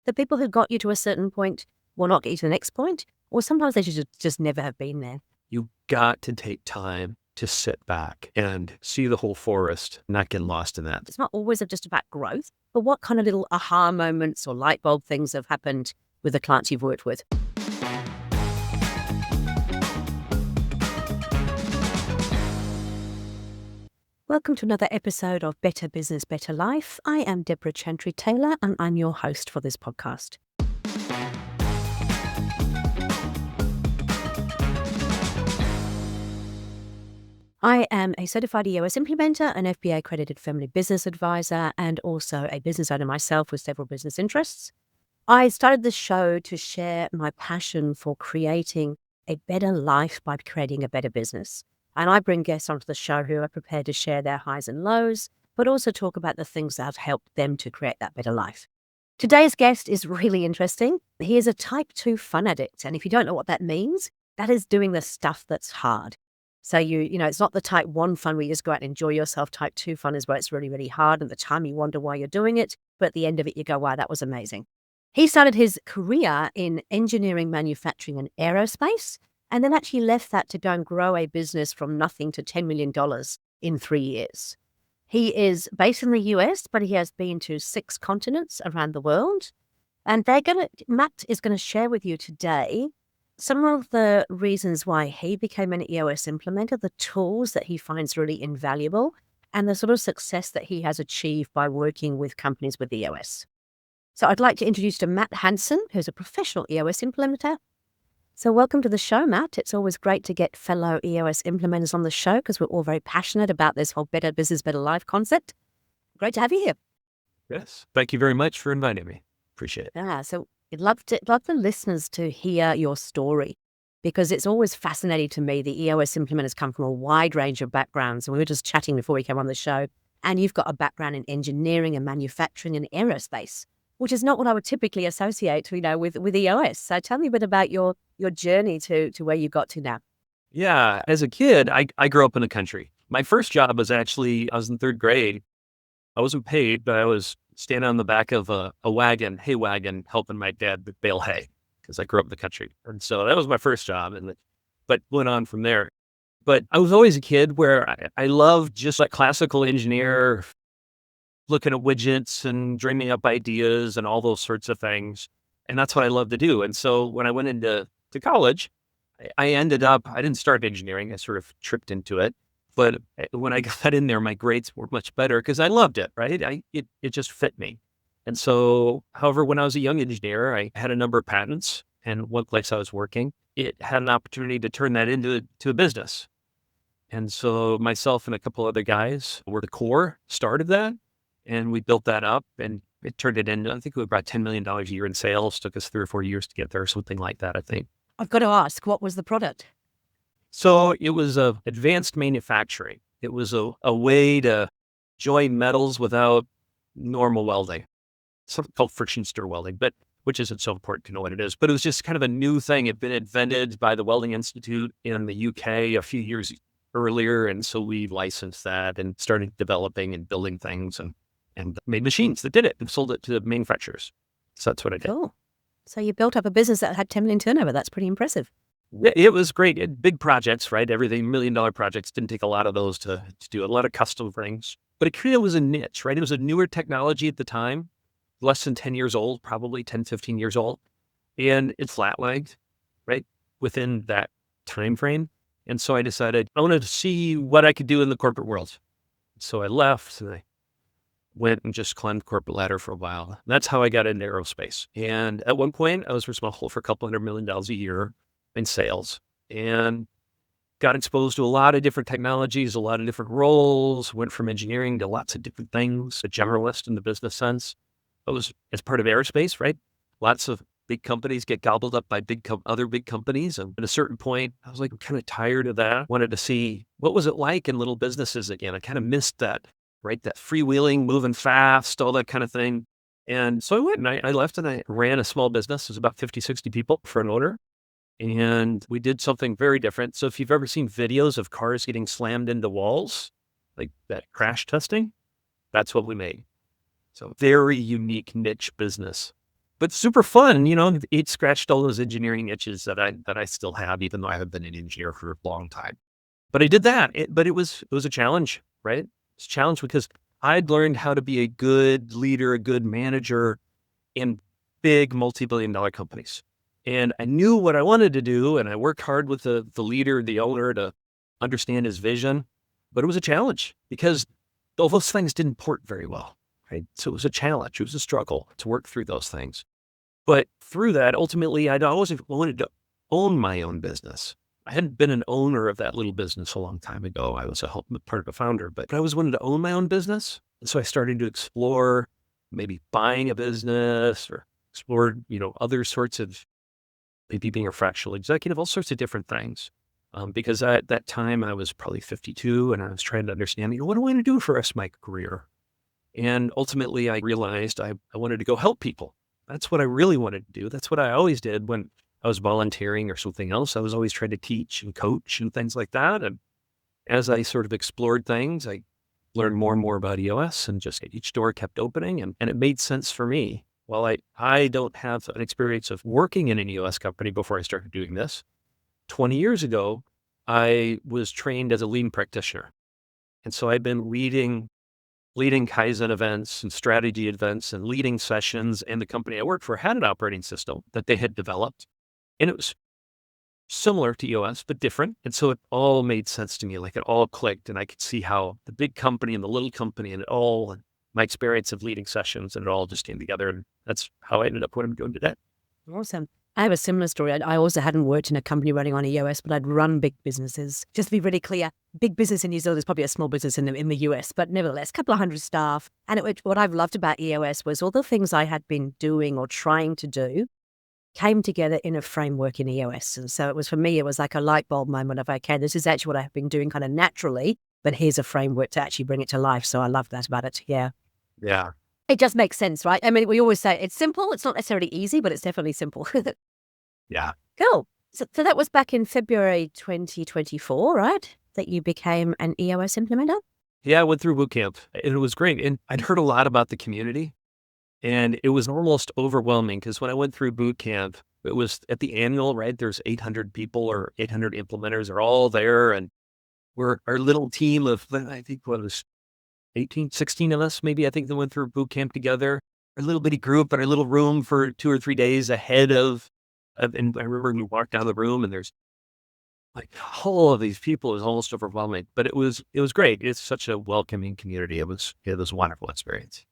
the people who got you to a certain point will not get you to the next point, or sometimes they should just never have been there. You got to take time to sit back and see the whole forest, not get lost in that. It's not always just about growth, but what kind of little aha moments or light bulb things have happened with the clients you've worked with? Welcome to another episode of Better Business, Better Life. I am Debra Chantry-Taylor, and I'm your host for this podcast. I am a certified EOS implementer, an FBA-accredited family business advisor, and also a business owner myself with several business interests. I started this show to share my passion for creating a better life by creating a better business. And I bring guests onto the show who are prepared to share their highs and lows, but also talk about the things that have helped them to create that better life. Today's guest is really interesting. He is a type 2 fun addict. And if you don't know what that means, that is doing the stuff that's hard. So it's not the type 1 fun where you just go out and enjoy yourself. Type 2 fun is where it's really, really hard. And at the time you wonder why you're doing it. But at the end of it, you go, wow, that was amazing. He started his career in engineering, manufacturing, and aerospace, and then actually left that to go and grow a business from nothing to $10 million in 3 years. He is based in the US, but he has been to 6 continents around the world. And Matt is going to share with you today some of the reasons why he became an EOS implementer, the tools that he finds really invaluable, and the sort of success that he has achieved by working with companies with EOS. So I'd like to introduce you to Matt Hansen, who's a professional EOS implementer. So welcome to the show, Matt. It's always great to get fellow EOS implementers on the show because we're all very passionate about this whole better business, better life concept. Great to have you here. Yes. Thank you very much for inviting me. Appreciate it. Yeah, so I'd love the listeners to hear your story because it's always fascinating to me. The EOS implementers come from a wide range of backgrounds. And we were just chatting before we came on the show. And you've got a background in engineering and manufacturing and aerospace, which is not what I would typically associate, with EOS. So tell me a bit about your journey to where you got to now. Yeah. As a kid, I grew up in the country. My first job was I was in 3rd grade. I wasn't paid, but I was standing on the back of a hay wagon, helping my dad bale hay because I grew up in the country. And so that was my first job, but went on from there. But I was always a kid where I loved just like classical engineer, looking at widgets and dreaming up ideas and all those sorts of things. And that's what I love to do. And so when I went into college, I didn't start engineering. I sort of tripped into it. But when I got in there, my grades were much better because I loved it, right? It just fit me. And so, however, when I was a young engineer, I had a number of patents. And one place I was working, it had an opportunity to turn that into a business. And so myself and a couple other guys were the core start of that. And we built that up and it turned it into, I think we brought $10 million a year in sales. Took us 3 or 4 years to get there, something like that, I think. I've got to ask, what was the product? So it was advanced manufacturing. It was a way to join metals without normal welding, something called friction stir welding, which isn't so important to know what it is. But it was just kind of a new thing. It had been invented by the Welding Institute in the UK a few years earlier. And so we licensed that and started developing and building things and made machines that did it and sold it to manufacturers. So that's what I did. Cool. So you built up a business that had 10 million turnover. That's pretty impressive. It was great. It had big projects, right? Everything, $1 million projects. Didn't take a lot of those to do a lot of custom things. But it kind of was a niche, right? It was a newer technology at the time, less than 10 years old, probably 10, 15 years old. And it flat-lagged, right? Within that time frame. And so I decided I wanted to see what I could do in the corporate world. So I left and I went and just climbed the corporate ladder for a while. That's how I got into aerospace. And at one point, I was responsible for a couple $100 million a year in sales and got exposed to a lot of different technologies, a lot of different roles, went from engineering to lots of different things, a generalist in the business sense. I was as part of aerospace, right? Lots of big companies get gobbled up by other big companies. And at a certain point, I was like, I'm kind of tired of that. Wanted to see what was it like in little businesses again. I kind of missed that, right? That freewheeling, moving fast, all that kind of thing. And so I went and I left and I ran a small business. It was about 50, 60 people for an owner. And we did something very different. So if you've ever seen videos of cars getting slammed into walls, like that crash testing, that's what we made. So very unique niche business. but super fun. It scratched all those engineering itches that I still have, even though I haven't been an engineer for a long time. But I did that. But it was a challenge, right? It's a challenge because I'd learned how to be a good leader, a good manager in big multi-billion-dollar companies. And I knew what I wanted to do, and I worked hard with the leader, the owner, to understand his vision. But it was a challenge because all those things didn't port very well, right? So it was a challenge. It was a struggle to work through those things. But through that, ultimately, I'd always wanted to own my own business. I hadn't been an owner of that little business a long time ago. I was part of a founder, but I always wanted to own my own business. And so I started to explore maybe buying a business or explore, other sorts of maybe being a fractional executive, all sorts of different things. Because at that time I was probably 52 and I was trying to understand, what do I want to do for the rest of my career? And ultimately I realized I wanted to go help people. That's what I really wanted to do. That's what I always did when I was volunteering or something else. I was always trying to teach and coach and things like that. And as I sort of explored things, I learned more and more about EOS, and just each door kept opening, and it made sense for me. While I don't have an experience of working in an EOS company before I started doing this, 20 years ago, I was trained as a lean practitioner. And so I've been leading Kaizen events and strategy events and leading sessions. And the company I worked for had an operating system that they had developed. And it was similar to EOS, but different. And so it all made sense to me. Like it all clicked, and I could see how the big company and the little company and my experience of leading sessions, and it all just came together. And that's how I ended up what I'm doing today. Awesome. I have a similar story. I also hadn't worked in a company running on EOS, but I'd run big businesses. Just to be really clear, big business in New Zealand is probably a small business in the US, but nevertheless, a couple of hundred staff. And what I've loved about EOS was all the things I had been doing or trying to do came together in a framework in EOS. And so it was, for me, it was like a light bulb moment of, okay, this is actually what I've been doing kind of naturally, but here's a framework to actually bring it to life. So I love that about it. Yeah. Yeah. It just makes sense, right? I mean, we always say it's simple. It's not necessarily easy, but it's definitely simple. Yeah. Cool. So that was back in February 2024, right? That you became an EOS implementer? Yeah. I went through boot camp, and it was great. And I'd heard a lot about the community, and it was almost overwhelming because when I went through boot camp, it was at the annual, right? There's 800 people or 800 implementers are all there. And we're our little team of, I think, what was 18, 16 of us, maybe, I think, that went through boot camp together. A little bitty group in our little room for 2 or 3 days ahead and I remember we walked out of the room, and there's like all of these people. It was almost overwhelming, but it was great. It's such a welcoming community. It was a wonderful experience.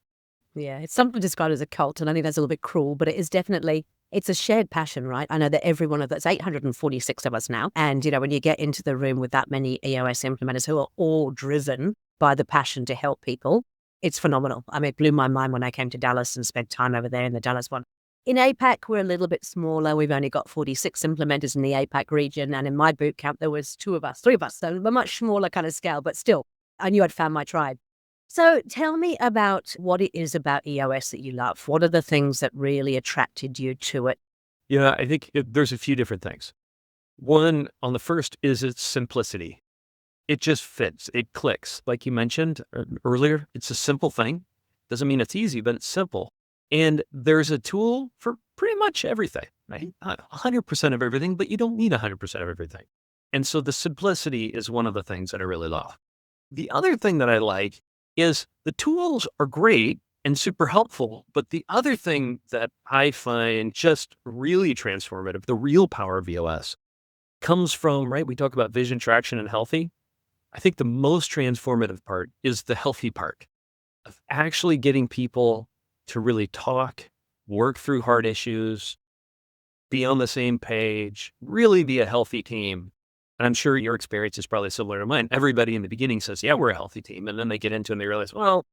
Yeah, it's sometimes described as a cult, and I think that's a little bit cruel, but it is definitely, it's a shared passion, right? I know that every one of that's 846 of us now. And, when you get into the room with that many EOS implementers who are all driven by the passion to help people, it's phenomenal. I mean, it blew my mind when I came to Dallas and spent time over there in the Dallas one. In APAC, we're a little bit smaller. We've only got 46 implementers in the APAC region. And in my boot camp, there was 3 of us. So a much smaller kind of scale, but still, I knew I'd found my tribe. So tell me about what it is about EOS that you love. What are the things that really attracted you to it? Yeah, I think there's a few different things. One, on the first, is its simplicity. It just fits. It clicks. Like you mentioned earlier, it's a simple thing. Doesn't mean it's easy, but it's simple. And there's a tool for pretty much everything, right? Not 100% of everything, but you don't need 100% of everything. And so the simplicity is one of the things that I really love. The other thing that I like is the tools are great and super helpful, but the other thing that I find just really transformative, the real power of EOS, comes from, right? We talk about vision, traction, and healthy. I think the most transformative part is the healthy part of actually getting people to really talk, work through hard issues, be on the same page, really be a healthy team. And I'm sure your experience is probably similar to mine. Everybody in the beginning says, yeah, we're a healthy team. And then they get into it and they realize, well,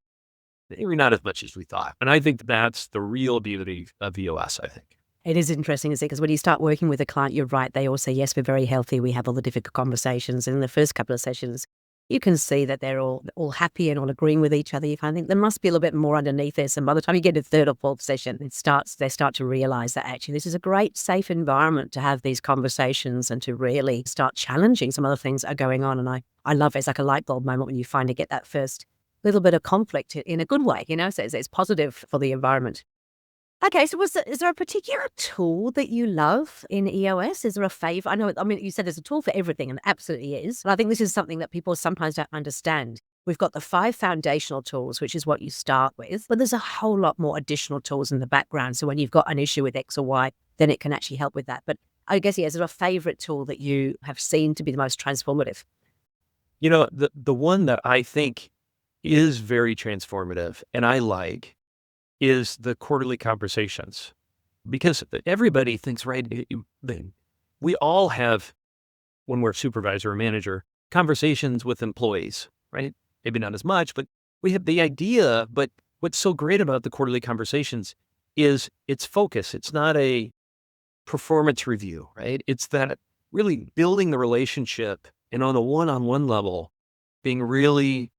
maybe not as much as we thought. And I think that's the real beauty of EOS, I think. It is interesting, isn't it? Because when you start working with a client, you're right. They all say, yes, we're very healthy. We have all the difficult conversations. And in the first couple of sessions, you can see that they're all happy and all agreeing with each other. You kind of think there must be a little bit more underneath this. And by the time you get to the third or fourth session, they start to realize that actually this is a great, safe environment to have these conversations and to really start challenging some other things that are going on. And I love it. It's like a light bulb moment when you finally get that first little bit of conflict in a good way, so it's positive for the environment. Okay, so is there a particular tool that you love in EOS? Is there a favorite? I mean, you said there's a tool for everything, and there absolutely is. And I think this is something that people sometimes don't understand. We've got the 5 foundational tools, which is what you start with, but there's a whole lot more additional tools in the background. So when you've got an issue with X or Y, then it can actually help with that. But I guess, yeah, is there a favorite tool that you have seen to be the most transformative? The one that I think is very transformative and I like is the quarterly conversations because everybody thinks, right? We all have, when we're a supervisor or manager, conversations with employees, right? Maybe not as much, but we have the idea. But what's so great about the quarterly conversations is it's focus. It's not a performance review, right? It's that really building the relationship and on a one-on-one level, being really,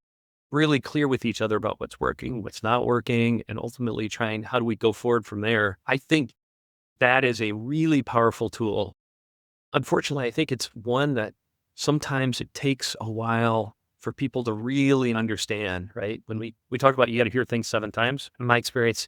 really clear with each other about what's working, what's not working, and ultimately trying, how do we go forward from there? I think that is a really powerful tool. Unfortunately, I think it's one that sometimes it takes a while for people to really understand, right? When we talk about you got to hear things 7 times, in my experience,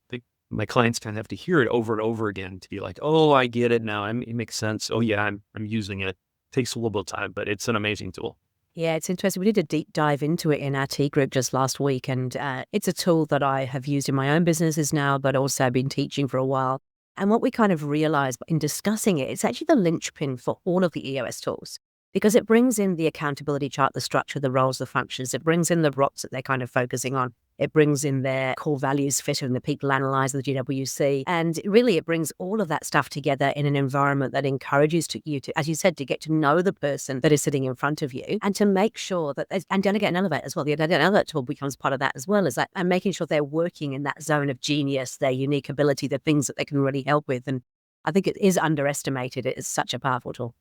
my clients kind of have to hear it over and over again to be like, oh, I get it now. It makes sense. Oh yeah, I'm using it. Takes a little bit of time, but it's an amazing tool. Yeah, it's interesting. We did a deep dive into it in our T group just last week, and it's a tool that I have used in my own businesses now, but also been teaching for a while. And what we kind of realized in discussing it, it's actually the linchpin for all of the EOS tools because it brings in the accountability chart, the structure, the roles, the functions. It brings in the rocks that they're kind of focusing on. It brings in their core values fit and the people analyzer, the GWC. And really, it brings all of that stuff together in an environment that encourages you to, as you said, to get to know the person that is sitting in front of you and to make sure that, and delegate and elevate as well. The delegate and elevate tool becomes part of that as well, as that, and making sure they're working in that zone of genius, their unique ability, the things that they can really help with. And I think it is underestimated. It is such a powerful tool.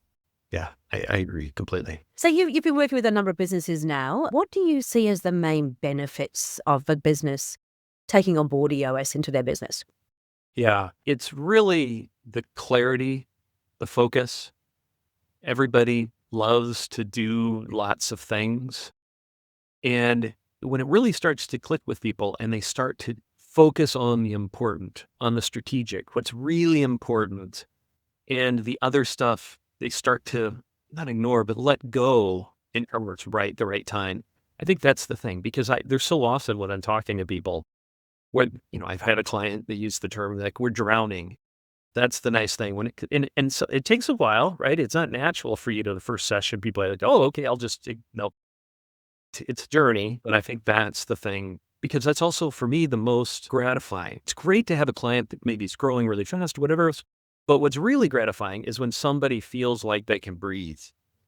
Yeah, I agree completely. So you've been working with a number of businesses now. What do you see as the main benefits of a business taking on board EOS into their business? Yeah, it's really the clarity, the focus. Everybody loves to do lots of things. And when it really starts to click with people and they start to focus on the important, on the strategic, what's really important, and the other stuff, they start to not ignore, but let go in where it's right, the right time. I think that's the thing because there's so often when I'm talking to people when, I've had a client that used the term like we're drowning. That's the nice thing when and so it takes a while, right? It's not natural for you to the first session. People are like, oh, okay, I'll just, no, it's a journey. But I think that's the thing because that's also for me the most gratifying. It's great to have a client that maybe is growing really fast, whatever else. But what's really gratifying is when somebody feels like they can breathe,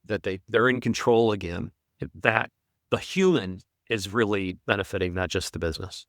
that they're in control again, that the human is really benefiting, not just the business.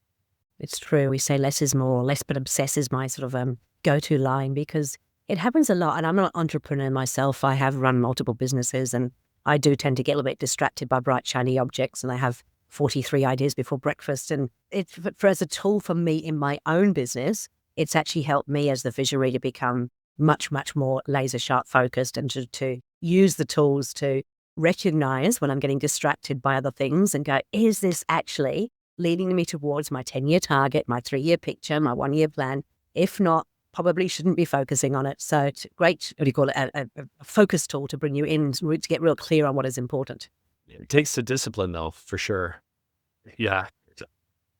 It's true. We say less is more, less but obsess is my sort of go-to line because it happens a lot. And I'm not an entrepreneur myself. I have run multiple businesses and I do tend to get a little bit distracted by bright, shiny objects and I have 43 ideas before breakfast. And it's as a tool for me in my own business, it's actually helped me as the visionary to become much, much more laser sharp focused and to use the tools to recognize when I'm getting distracted by other things and go, is this actually leading me towards my 10-year target, my 3-year picture, my 1-year plan? If not, probably shouldn't be focusing on it. So it's great, what do you call it, a focus tool to bring you in to get real clear on what is important. It takes the discipline though, for sure. Yeah.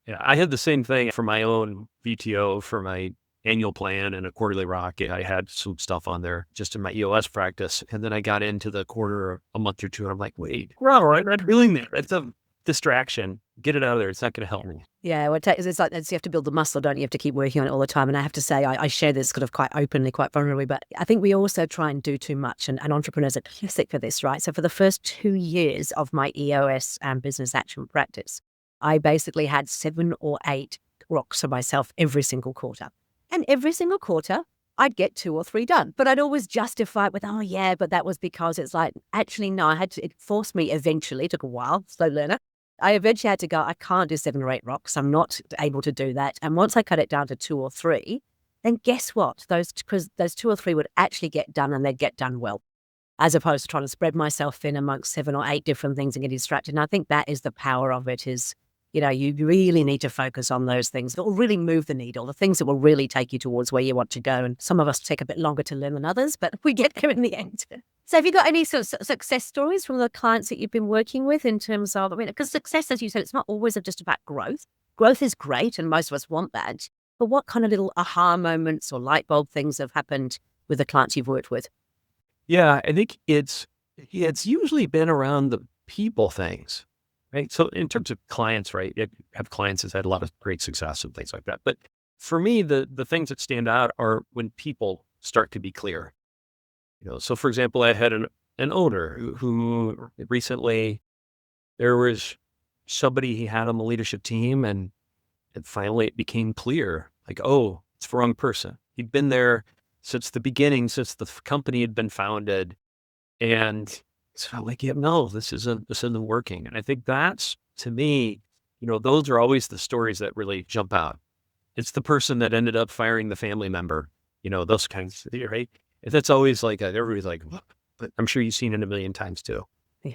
Yeah. I had the same thing for my own VTO for my annual plan and a quarterly rock. I had some stuff on there just in my EOS practice. And then I got into the quarter a month or two and I'm like, wait, we're all right. I'm doing that. It's a distraction. Get it out of there. It's not going to help me. Yeah, well, it's like you have to build the muscle, don't you? You have to keep working on it all the time. And I have to say, I share this sort of quite openly, quite vulnerably, but I think we also try and do too much. And entrepreneurs are classic for this, right? So for the first 2 years of my EOS business action practice, I basically had 7 or 8 rocks for myself every single quarter. And every single quarter, I'd get 2 or 3 done. But I'd always justify it with, oh, yeah, but that was because it's like, actually, no, it forced me eventually, it took a while, slow learner. I eventually had to go, I can't do 7 or 8 rocks. I'm not able to do that. And once I cut it down to 2 or 3, then guess what? Because those 2 or 3 would actually get done and they'd get done well, as opposed to trying to spread myself thin amongst 7 or 8 different things and get distracted. And I think that is the power of it is You really need to focus on those things that will really move the needle, the things that will really take you towards where you want to go. And some of us take a bit longer to learn than others, but we get there in the end. So have you got any sort of success stories from the clients that you've been working with in terms of, because success, as you said, it's not always just about growth. Growth is great, and most of us want that. But what kind of little aha moments or light bulb things have happened with the clients you've worked with? Yeah, I think it's usually been around the people things, right? So in terms of clients, right, you have clients that's had a lot of great success and things like that. But for me, the things that stand out are when people start to be clear. So for example, I had an owner who recently, there was somebody he had on the leadership team, and finally it became clear, like, oh, it's the wrong person. He'd been there since the beginning, since the company had been founded. And so like, yeah, no, this isn't working. And I think that's, to me, those are always the stories that really jump out. It's the person that ended up firing the family member, those kinds, right? And that's always like, everybody's like, "What?" But I'm sure you've seen it a million times too. Yeah.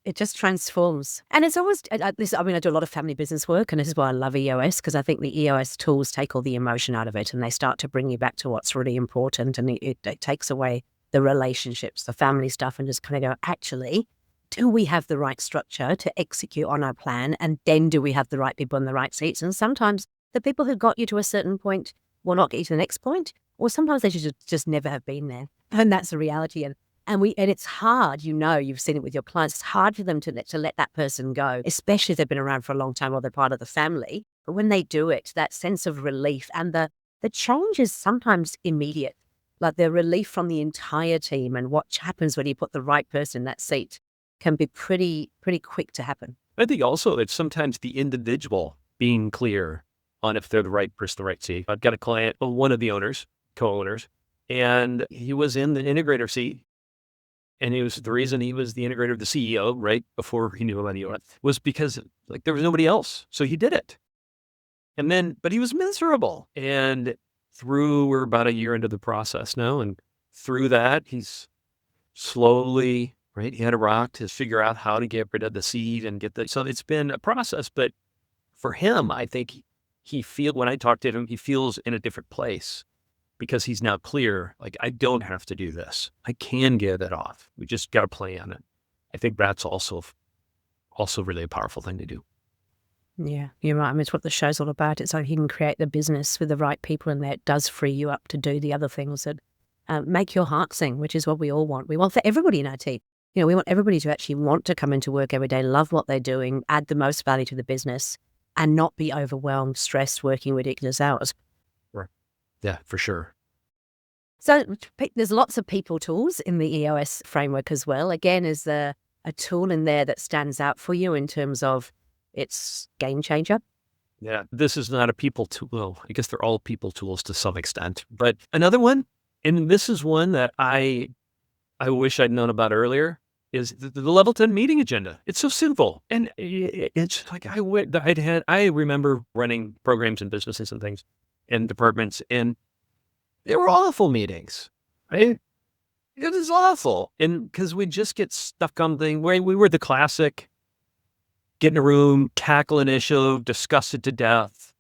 It just transforms. And it's always, I do a lot of family business work, and this is why I love EOS, because I think the EOS tools take all the emotion out of it, and they start to bring you back to what's really important. And it takes away the relationships, the family stuff, and just kind of go, actually, do we have the right structure to execute on our plan? And then do we have the right people in the right seats? And sometimes the people who got you to a certain point will not get you to the next point, or sometimes they should just never have been there. And that's the reality. And it's hard, you've seen it with your clients. It's hard for them to let that person go, especially if they've been around for a long time or they're part of the family. But when they do it, that sense of relief, and the change is sometimes immediate, like the relief from the entire team, and what happens when you put the right person in that seat can be pretty quick to happen. I think also it's sometimes the individual being clear on if they're the right person, the right seat. I've got a client, one of the owners, co-owners, and he was in the integrator seat. And the reason he was the integrator, the CEO, right before he knew about EOS, was because like there was nobody else. So he did it. And then, but he was miserable. And we're about a year into the process now. And through that, he's slowly, right, he had a rock to figure out how to get rid of the seed and so it's been a process. But for him, I think when I talk to him, he feels in a different place, because he's now clear, like, I don't have to do this. I can get it off. We just got to plan it. I think that's also really a powerful thing to do. Yeah, you're right. It's what the show's all about. It's like you can create the business with the right people in there. It does free you up to do the other things that make your heart sing, which is what we all want. We want for everybody in our team. We want everybody to actually want to come into work every day, love what they're doing, add the most value to the business, and not be overwhelmed, stressed, working ridiculous hours. Right. Yeah, for sure. So there's lots of people tools in the EOS framework as well. Again, is there a tool in there that stands out for you in terms of its game changer? Yeah, this is not a people tool. Well, I guess they're all people tools to some extent. But another one, and this is one that I wish I'd known about earlier, is the level 10 meeting agenda. It's so simple. And it's like I remember running programs and businesses and things in departments, and they were awful meetings, right? It was awful. And because we just get stuck on things where we were the classic, get in a room, tackle an issue, discuss it to death,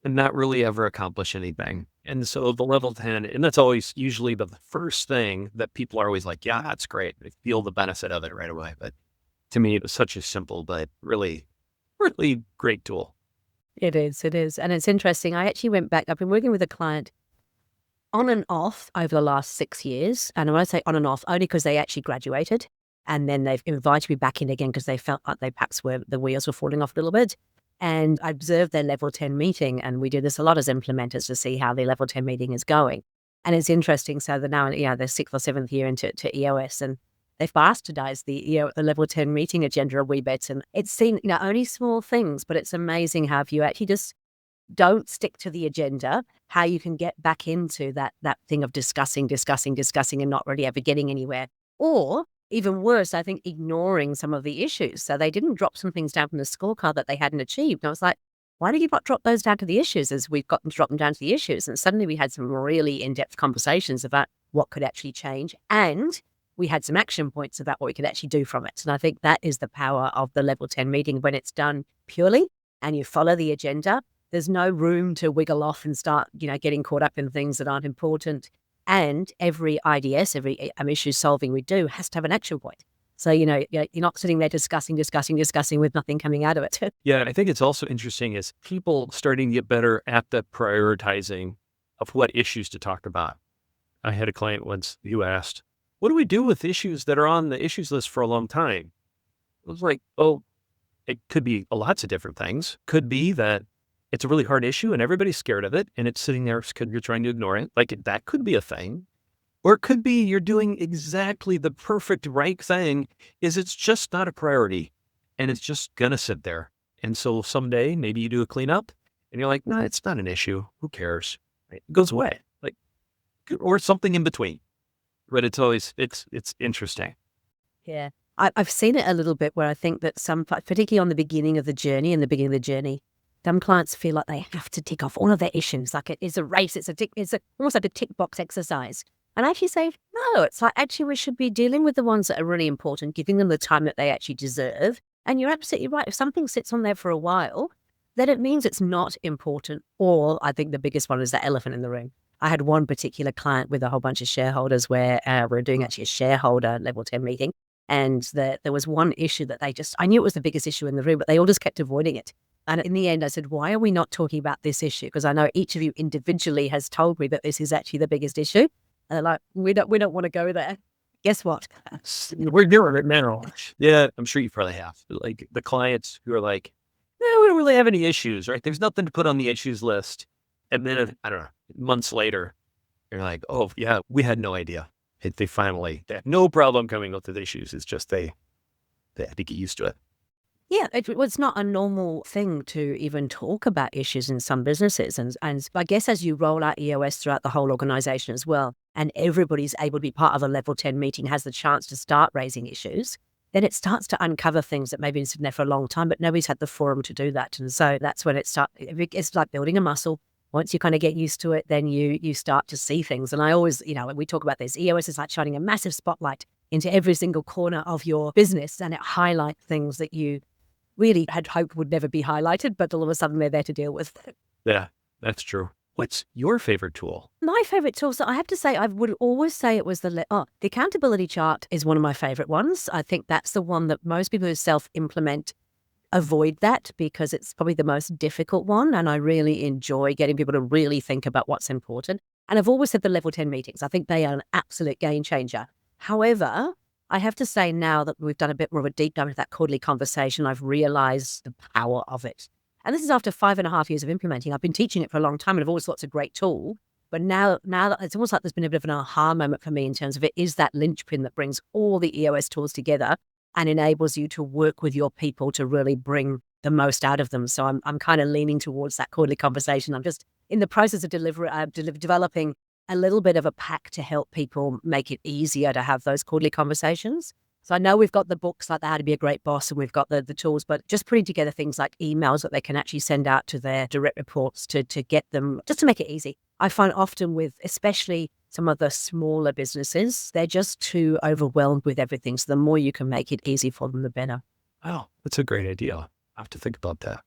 and not really ever accomplish anything. And so the level 10, and that's always usually the first thing that people are always like, yeah, that's great. They feel the benefit of it right away. But to me, it was such a simple, but really, really great tool. It is. And it's interesting. I actually went back. I've been working with a client on and off over the last 6 years. And when I say on and off, only because they actually graduated. And then they've invited me back in again because they felt like the wheels were falling off a little bit. And I observed their level 10 meeting, and we do this a lot as implementers to see how the level 10 meeting is going. And it's interesting. So they're now, they're 6th or 7th year into EOS, and they've bastardized the level 10 meeting agenda a wee bit. And it's seen, only small things, but it's amazing how if you actually just don't stick to the agenda, how you can get back into that thing of discussing and not really ever getting anywhere. Or even worse, I think, ignoring some of the issues. So they didn't drop some things down from the scorecard that they hadn't achieved. And I was like, why did you not drop those down to the issues as we've got them to drop them down to the issues? And suddenly we had some really in-depth conversations about what could actually change. And we had some action points about what we could actually do from it. And I think that is the power of the level 10 meeting when it's done purely and you follow the agenda. There's no room to wiggle off and start, getting caught up in things that aren't important. And every IDS, every issue solving we do has to have an action point. So, you're not sitting there discussing with nothing coming out of it. Yeah, I think it's also interesting is people starting to get better at the prioritizing of what issues to talk about. I had a client once who asked, what do we do with issues that are on the issues list for a long time? I was like, oh, it could be lots of different things. Could be that it's a really hard issue and everybody's scared of it and it's sitting there because you're trying to ignore it. Like that could be a thing. Or it could be you're doing exactly the perfect right thing is it's just not a priority and it's just going to sit there. And so someday maybe you do a cleanup and you're like, no, it's not an issue. Who cares? Right? It goes away. Like, or something in between. But it's always, it's interesting. Yeah. I've seen it a little bit where I think that some, particularly on the beginning of the journey, some clients feel like they have to tick off all of their issues. Like it is a race. It's almost like a tick box exercise. And I actually say, no, it's like, actually, we should be dealing with the ones that are really important, giving them the time that they actually deserve. And you're absolutely right. If something sits on there for a while, then it means it's not important. Or I think the biggest one is the elephant in the room. I had one particular client with a whole bunch of shareholders where we're doing actually a shareholder level 10 meeting. And there was one issue that I knew it was the biggest issue in the room, but they all just kept avoiding it. And in the end, I said, why are we not talking about this issue? Because I know each of you individually has told me that this is actually the biggest issue. And they're like, we don't want to go there. Guess what? We're doing it now. Yeah, I'm sure you probably have. Like the clients who are like, no, we don't really have any issues, right? There's nothing to put on the issues list. And then, I don't know, months later, you're like, oh, yeah, we had no idea. They had no problem coming up with issues. It's just they had to get used to it. Yeah, it's not a normal thing to even talk about issues in some businesses. And I guess as you roll out EOS throughout the whole organization as well, and everybody's able to be part of a level 10 meeting, has the chance to start raising issues, then it starts to uncover things that maybe been sitting there for a long time, but nobody's had the forum to do that. And so that's when it's like building a muscle. Once you kind of get used to it, then you start to see things. And I always, when we talk about this, EOS is like shining a massive spotlight into every single corner of your business, and it highlights things that you really had hoped would never be highlighted, but all of a sudden they're there to deal with. Yeah, that's true. What's your favorite tool? My favorite tool, so I have to say, I would always say it was the accountability chart is one of my favorite ones. I think that's the one that most people who self-implement avoid that because it's probably the most difficult one. And I really enjoy getting people to really think about what's important. And I've always said the level 10 meetings, I think they are an absolute game changer. However, I have to say now that we've done a bit more of a deep dive into that quarterly conversation, I've realized the power of it. And this is after 5.5 years of implementing. I've been teaching it for a long time and I've always thought it's a great tool. But now that it's almost like there's been a bit of an aha moment for me in terms of it is that linchpin that brings all the EOS tools together and enables you to work with your people to really bring the most out of them. So I'm kind of leaning towards that quarterly conversation. I'm just in the process of developing a little bit of a pack to help people make it easier to have those quarterly conversations. So I know we've got the books like How to Be a Great Boss and we've got the tools, but just putting together things like emails that they can actually send out to their direct reports to get them, just to make it easy. I find often with, especially some of the smaller businesses, they're just too overwhelmed with everything. So the more you can make it easy for them, the better. Oh, that's a great idea. I have to think about that.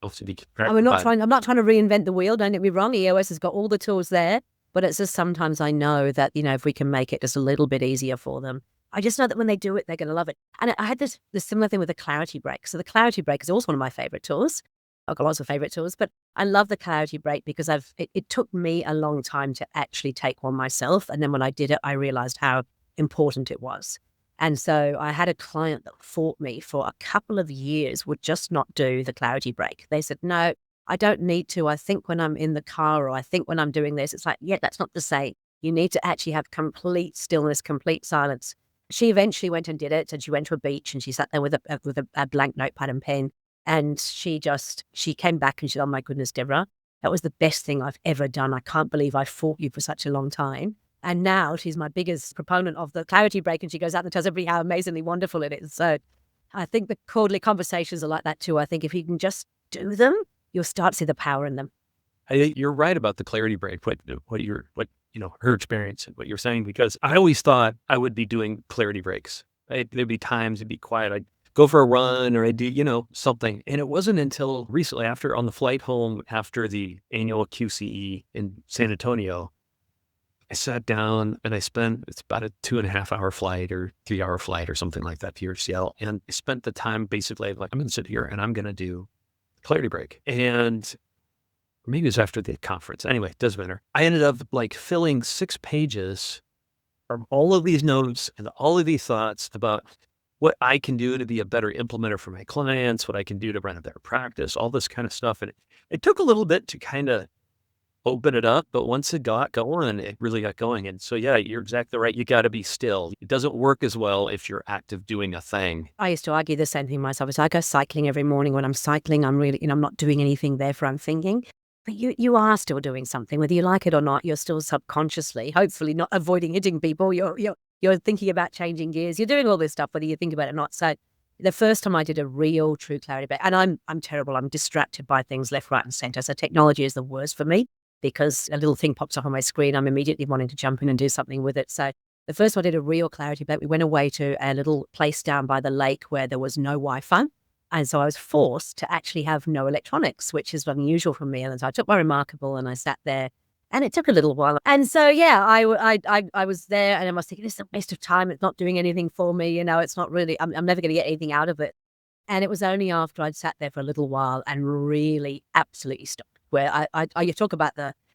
I'm not trying to reinvent the wheel. Don't get me wrong. EOS has got all the tools there, but it's just sometimes I know that, if we can make it just a little bit easier for them, I just know that when they do it, they're going to love it. And I had this similar thing with the clarity break. So the clarity break is also one of my favorite tools. I've got lots of favorite tools, but I love the clarity break because it took me a long time to actually take one myself. And then when I did it, I realized how important it was. And so I had a client that fought me for a couple of years, would just not do the clarity break. They said, no, I don't need to. I think when I'm in the car or I think when I'm doing this, it's like, yeah, that's not the same. You need to actually have complete stillness, complete silence. She eventually went and did it, and she went to a beach and she sat there with a blank notepad and pen. And she came back and she said, oh my goodness, Debra, that was the best thing I've ever done. I can't believe I fought you for such a long time. And now she's my biggest proponent of the clarity break. And she goes out and tells everybody how amazingly wonderful it is. So I think the quarterly conversations are like that too. I think if you can just do them, you'll start to see the power in them. I think you're right about the clarity break, her experience and what you're saying, because I always thought I would be doing clarity breaks. Right? There'd be times it'd be quiet. I'd go for a run or I'd do, something. And it wasn't until recently on the flight home after the annual QCE in San Antonio, I sat down and it's about a 2.5 hour flight or 3 hour flight or something like that to Seattle. And I spent the time basically like, I'm going to sit here and I'm going to do clarity break. And maybe it was after the conference. Anyway, it doesn't matter. I ended up like filling 6 pages from all of these notes and all of these thoughts about what I can do to be a better implementer for my clients, what I can do to run a better practice, all this kind of stuff. And it took a little bit to kind of open it up, but once it got going, it really got going. And so, yeah, you're exactly right. You got to be still. It doesn't work as well if you're active doing a thing. I used to argue the same thing myself. I go cycling every morning. When I'm cycling, I'm really, I'm not doing anything, therefore I'm thinking. But you are still doing something, whether you like it or not. You're still subconsciously, hopefully not avoiding hitting people. You're thinking about changing gears. You're doing all this stuff, whether you think about it or not. So the first time I did a real true clarity break, and I'm terrible. I'm distracted by things left, right, and center. So technology is the worst for me because a little thing pops up on my screen. I'm immediately wanting to jump in and do something with it. So the first one I did a real clarity break. We went away to a little place down by the lake where there was no Wi-Fi. And so I was forced to actually have no electronics, which is unusual for me. And so I took my Remarkable and I sat there, and it took a little while. And so, yeah, I was there and I was thinking, this is a waste of time. It's not doing anything for me. It's not really, I'm never going to get anything out of it. And it was only after I'd sat there for a little while and really absolutely stopped, where I talk about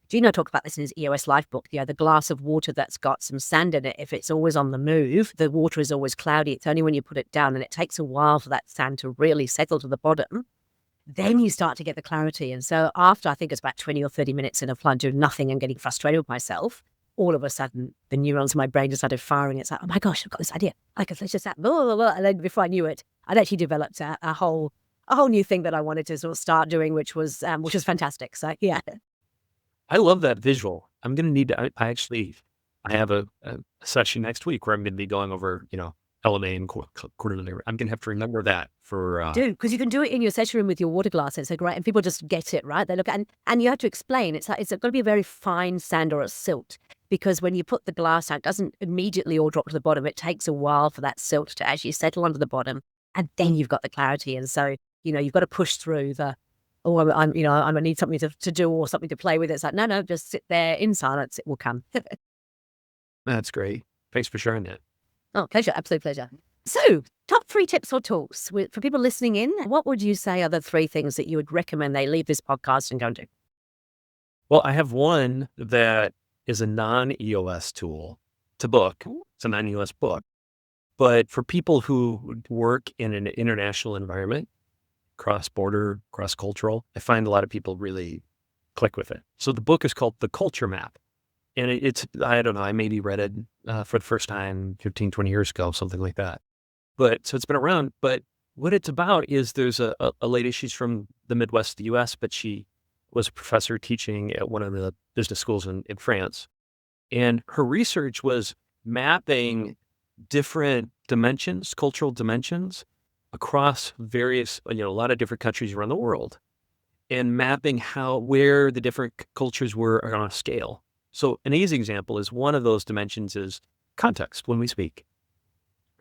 Gino talked about this in his EOS Life book, the glass of water that's got some sand in it. If it's always on the move, the water is always cloudy. It's only when you put it down, and it takes a while for that sand to really settle to the bottom, then you start to get the clarity. And so after, I think it's about 20 or 30 minutes in a flight doing nothing and getting frustrated with myself, all of a sudden the neurons in my brain just started firing. It's like, oh my gosh, I've got this idea. Let's just blah, blah, blah. And then before I knew it, I'd actually developed a whole new thing that I wanted to sort of start doing, which was fantastic. So yeah. I love that visual. I'm going to need to, I have a session next week where I'm going to be going over, LMA and quarterly. I'm going to have to remember that for... because you can do it in your session room with your water glasses. So great. And people just get it, right? They look at and you have to explain. It's got to be a very fine sand or a silt, because when you put the glass out, it doesn't immediately all drop to the bottom. It takes a while for that silt to actually settle onto the bottom. And then you've got the clarity. And so, you've got to push through I'm going to need something to do or something to play with. It's like, no, just sit there in silence. It will come. That's great. Thanks for sharing that. Oh, pleasure. Absolute pleasure. So, top 3 tips or tools for people listening in. What would you say are the 3 things that you would recommend they leave this podcast and go and do? Well, I have one that is a non-EOS tool. It's a book. It's a non-EOS book. But for people who work in an international environment, cross-border, cross-cultural, I find a lot of people really click with it. So the book is called The Culture Map. And it's, I don't know, I maybe read it for the first time 15, 20 years ago, something like that. But so it's been around. But what it's about is there's a lady, she's from the Midwest of the US, but she was a professor teaching at one of the business schools in France. And her research was mapping different dimensions, cultural dimensions, across various, a lot of different countries around the world, and mapping where the different cultures were on a scale. So an easy example is one of those dimensions is context when we speak,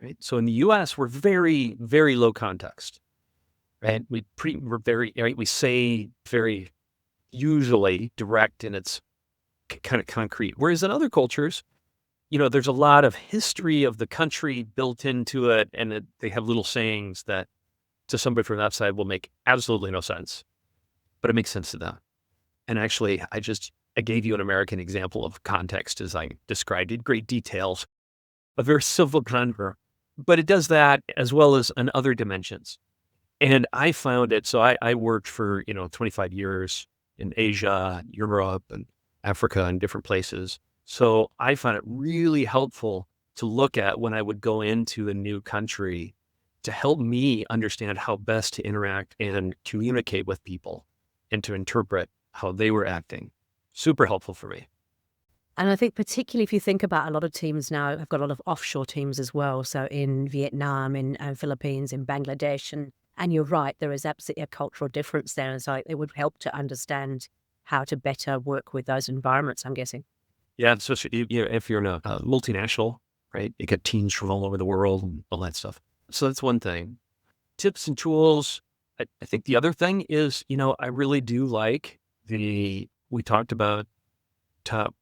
right? So in the US, we're very, very low context, right? We say very usually direct and it's kind of concrete. Whereas in other cultures, there's a lot of history of the country built into it, and they have little sayings that to somebody from the outside will make absolutely no sense, but it makes sense to them. And actually, I gave you an American example of context as I described it, great details, a very civil conver, but it does that as well as in other dimensions. And I found it, so I worked for, 25 years in Asia, Europe, and Africa and different places. So I found it really helpful to look at when I would go into a new country to help me understand how best to interact and communicate with people and to interpret how they were acting. Super helpful for me. And I think particularly if you think about a lot of teams now, I've got a lot of offshore teams as well. So in Vietnam, in Philippines, in Bangladesh. And you're right, there is absolutely a cultural difference there. And so it would help to understand how to better work with those environments, I'm guessing. Yeah, especially if you're in a multinational, right? You get teams from all over the world and all that stuff. So that's one thing. Tips and tools. I think the other thing is, I really do like we talked about top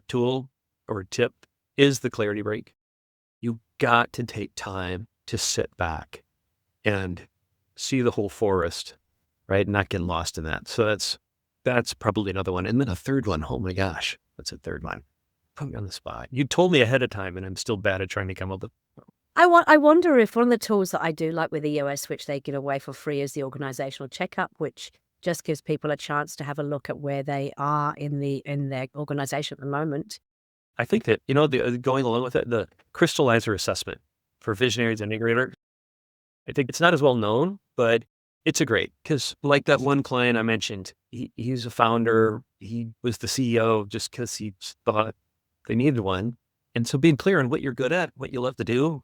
tool or tip is the clarity break. You got to take time to sit back and see the whole forest, right? Not get lost in that. So that's probably another one. And then a third one. Oh my gosh, what's a third one? Put me on the spot. You told me ahead of time, and I'm still bad at trying to come up with. I wonder if one of the tools that I do like with EOS, which they give away for free, is the organizational checkup, which just gives people a chance to have a look at where they are in their organization at the moment. I think that, going along with it, the crystallizer assessment for visionaries and integrators, I think it's not as well known, but it's a great, because like that one client I mentioned, he's a founder. He was the CEO just because he thought they needed one. And so being clear on what you're good at, what you love to do,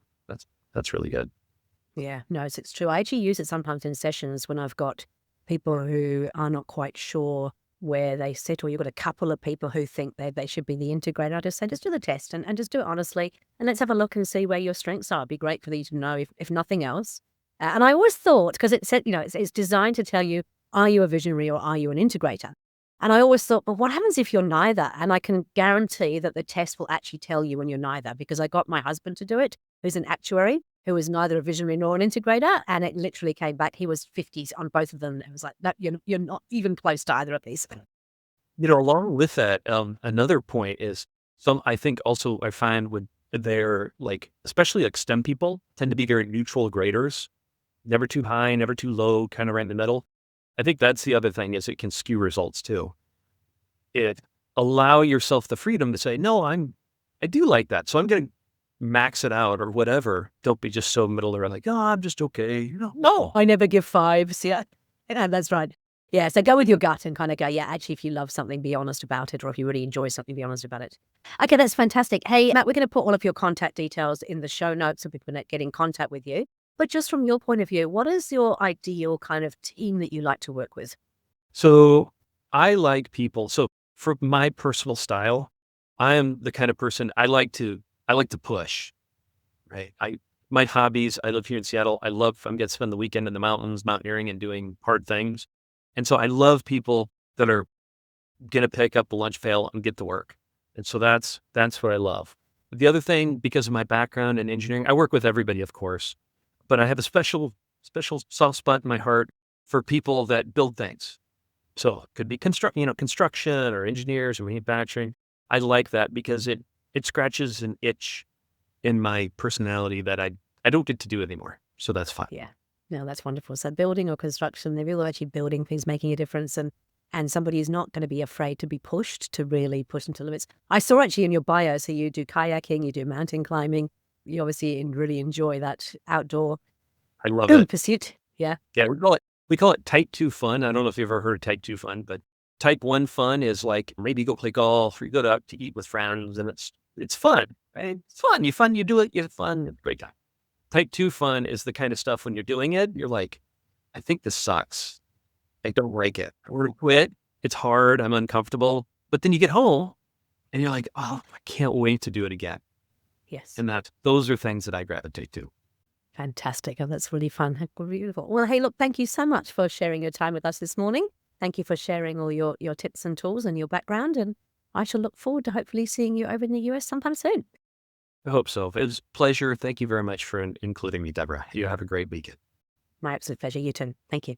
that's really good. Yeah, no, it's true. I actually use it sometimes in sessions when I've got people who are not quite sure where they sit, or you've got a couple of people who think they should be the integrator. I just say, just do the test and just do it honestly. And let's have a look and see where your strengths are. It'd be great for you to know, if nothing else. And I always thought, because it said, it's designed to tell you, are you a visionary or are you an integrator? And I always thought, but what happens if you're neither? And I can guarantee that the test will actually tell you when you're neither, because I got my husband to do it, who's an actuary, who was neither a visionary nor an integrator. And it literally came back. He was 50s on both of them. It was like, no, you're not even close to either of these. Along with that, another point is I think also I find with they're like, especially like STEM people tend to be very neutral graders, never too high, never too low, kind of right in the middle. I think that's the other thing, is it can skew results too. Allow yourself the freedom to say, no, I do like that. So I'm going to max it out or whatever. Don't be just so middle or like, oh, I'm just okay. No. I never give fives. Yeah, that's right. Yeah, so go with your gut and kind of go, yeah, actually, if you love something, be honest about it. Or if you really enjoy something, be honest about it. Okay, that's fantastic. Hey, Matt, we're going to put all of your contact details in the show notes so people can get in contact with you. But just from your point of view, what is your ideal kind of team that you like to work with? So I like people. So for my personal style, I am the kind of person I like to push, right? My hobbies, I live here in Seattle. I'm getting to spend the weekend in the mountains, mountaineering and doing hard things. And so I love people that are going to pick up the lunch pail and get to work. And so that's what I love. The other thing, because of my background in engineering, I work with everybody, of course, but I have a special soft spot in my heart for people that build things. So it could be construction or engineers or manufacturing. I like that because it scratches an itch in my personality that I don't get to do anymore. So that's fine. Yeah, no, that's wonderful. So building or construction, they're really actually building things, making a difference. And somebody is not going to be afraid to be pushed, to really push them to limits. I saw actually in your bio, so you do kayaking, you do mountain climbing. You obviously really enjoy that outdoor I love it. pursuit. Yeah. Yeah, we call it type 2 fun. I don't know if you've ever heard of type 2 fun, but type 1 fun is like maybe go play golf or you go out to eat with friends, and it's fun, right? It's fun. You do it, you have fun, great time. Type 2 fun is the kind of stuff when you're doing it, you're like, I think this sucks. I don't like it. I want to quit. It's hard. I'm uncomfortable. But then you get home and you're like, oh, I can't wait to do it again. Yes. And those are things that I gravitate to. Fantastic. Oh, that's really fun. Beautiful. Well, hey, look, thank you so much for sharing your time with us this morning. Thank you for sharing all your tips and tools and your background. And I shall look forward to hopefully seeing you over in the US sometime soon. I hope so. It was a pleasure. Thank you very much for including me, Debra. You have a great weekend. My absolute pleasure. You too. Thank you.